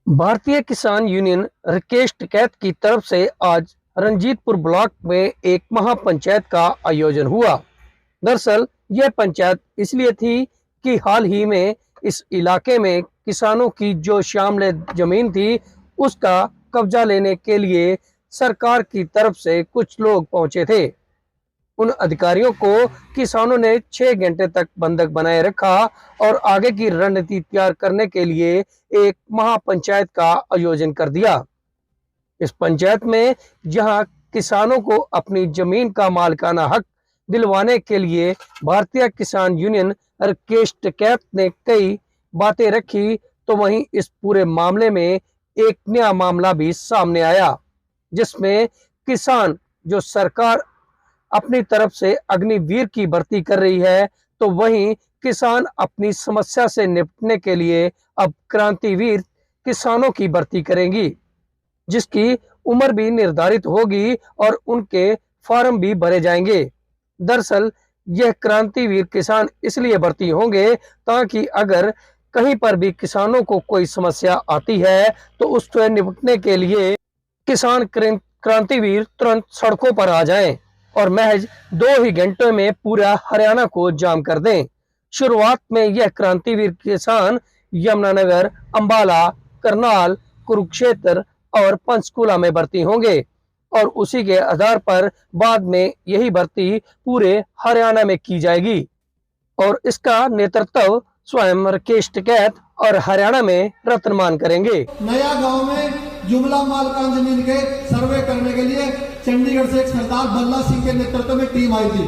भारतीय किसान यूनियन राकेश टिकैत की तरफ से आज रंजीतपुर ब्लॉक में एक महापंचायत का आयोजन हुआ। दरअसल यह पंचायत इसलिए थी कि हाल ही में इस इलाके में किसानों की जो शामिल जमीन थी उसका कब्जा लेने के लिए सरकार की तरफ से कुछ लोग पहुंचे थे। उन अधिकारियों को किसानों ने 6 घंटे तक बंधक बनाए रखा और आगे की रणनीति तैयार करने के लिए एक महापंचायत का आयोजन कर दिया। इस पंचायत में जहां किसानों को अपनी जमीन का मालिकाना हक दिलवाने के लिए भारतीय किसान यूनियन राकेश टिकैत ने कई बातें रखी, तो वहीं इस पूरे मामले में एक नया मामला भी सामने आया, जिसमें किसान जो सरकार अपनी तरफ से अग्निवीर की भर्ती कर रही है, तो वहीं किसान अपनी समस्या से निपटने के लिए अब क्रांतिवीर किसानों की भर्ती करेंगी, जिसकी उम्र भी निर्धारित होगी और उनके फॉर्म भी भरे जाएंगे। दरअसल यह क्रांतिवीर किसान इसलिए भर्ती होंगे ताकि अगर कहीं पर भी किसानों को कोई समस्या आती है तो उससे निपटने के लिए किसान क्रांतिवीर तुरंत सड़कों पर आ जाएं और महज 2 ही घंटों में पूरा हरियाणा को जाम कर दें। शुरुआत में यह क्रांतिवीर किसान यमुनानगर, अंबाला, करनाल, कुरुक्षेत्र और पंचकूला में भर्ती होंगे और उसी के आधार पर बाद में यही भर्ती पूरे हरियाणा में की जाएगी और इसका नेतृत्व स्वयं राकेश टिकैत और हरियाणा में रतनमान करेंगे। नया गांव में जुमला मालकान जमीन के सर्वे करने के लिए चंडीगढ़ से एक सरदार बल्ला सिंह के नेतृत्व में टीम आई थी।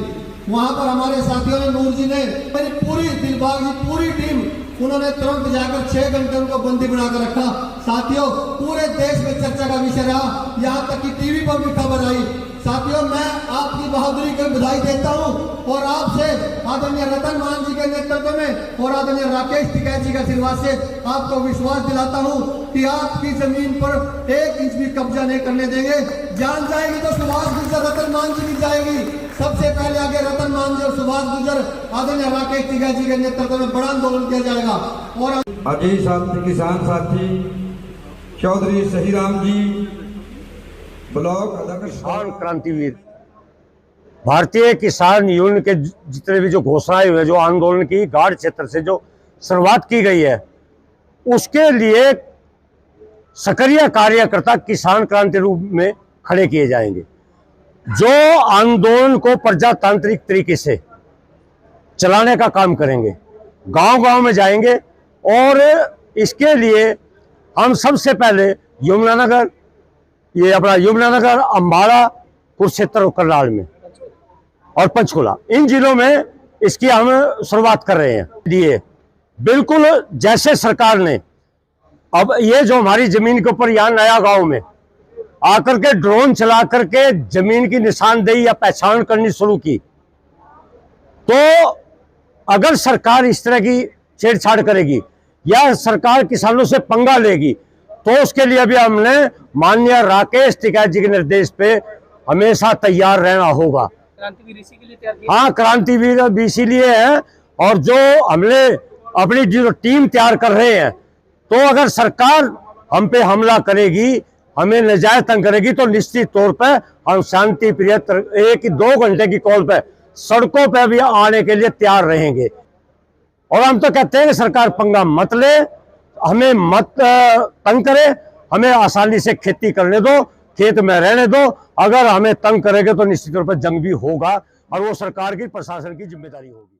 वहां पर हमारे साथियों ने, नूर जी ने, मेरी पूरी दिलबाग की पूरी टीम, उन्होंने तुरंत जाकर 6 घंटे उनको बंदी बनाकर रखा। साथियों, पूरे देश में चर्चा का विषय रहा, यहाँ तक कि टीवी पर भी खबर आई। साथियों, मैं आपकी बहादुरी को बधाई देता हूँ और आपसे आदरणीय रतन मान जी के नेतृत्व में और आदरणीय राकेश टिकैत जी के आशीर्वाद से आपको विश्वास दिलाता हूँ कि आपकी जमीन पर 1 इंच भी कब्जा नहीं करने देंगे। जान जाएगी तो सुभाष गुर्जर, रतन मान जी भी जाएगी। सबसे पहले आगे रतन मान जी और सुभाष गुर्जर, आदरणीय राकेश टिकैत जी के नेतृत्व में बड़ा आंदोलन किया जाएगा। और अजय साथी, किसान साथी चौधरी सहीराम जी, ब्लॉक किसान क्रांतिवीर भारतीय किसान यूनियन के जितने भी जो घोषणाएं हुए, जो आंदोलन की गाढ़ क्षेत्र से जो शुरुआत की गई है, उसके लिए सक्रिय कार्यकर्ता किसान क्रांति रूप में खड़े किए जाएंगे, जो आंदोलन को प्रजातांत्रिक तरीके से चलाने का काम करेंगे। गांव-गांव में जाएंगे और इसके लिए हम सबसे पहले यमुनानगर, अंबाला, कुरुक्षेत्र और करनाल में और पंचकुला, इन जिलों में इसकी हम शुरुआत कर रहे हैं। लिए बिल्कुल जैसे सरकार ने अब ये जो हमारी जमीन के ऊपर यहाँ नया गांव में आकर के ड्रोन चला करके जमीन की निशानदेही या पहचान करनी शुरू की, तो अगर सरकार इस तरह की छेड़छाड़ करेगी या सरकार किसानों से पंगा लेगी, तो उसके लिए भी हमने माननीय राकेश टिकैत जी के निर्देश पे हमेशा तैयार रहना होगा। क्रांतिवीर इसी के लिए तैयार किया? हाँ, क्रांतिवीर भी इसीलिए है। और जो हमने अपनी जो टीम तैयार कर रहे हैं, तो अगर सरकार हम पे हमला करेगी, हमें नजायज तंग करेगी, तो निश्चित तौर पर हम शांति प्रिय 1-2 घंटे की कॉल पे सड़कों पे भी आने के लिए तैयार रहेंगे। और हम तो कहते हैं कि सरकार पंगा मत ले, हमें मत तंग करे, हमें आसानी से खेती करने दो, खेत में रहने दो। अगर हमें तंग करेंगे तो निश्चित तौर पर जंग भी होगा और वो सरकार की, प्रशासन की जिम्मेदारी होगी।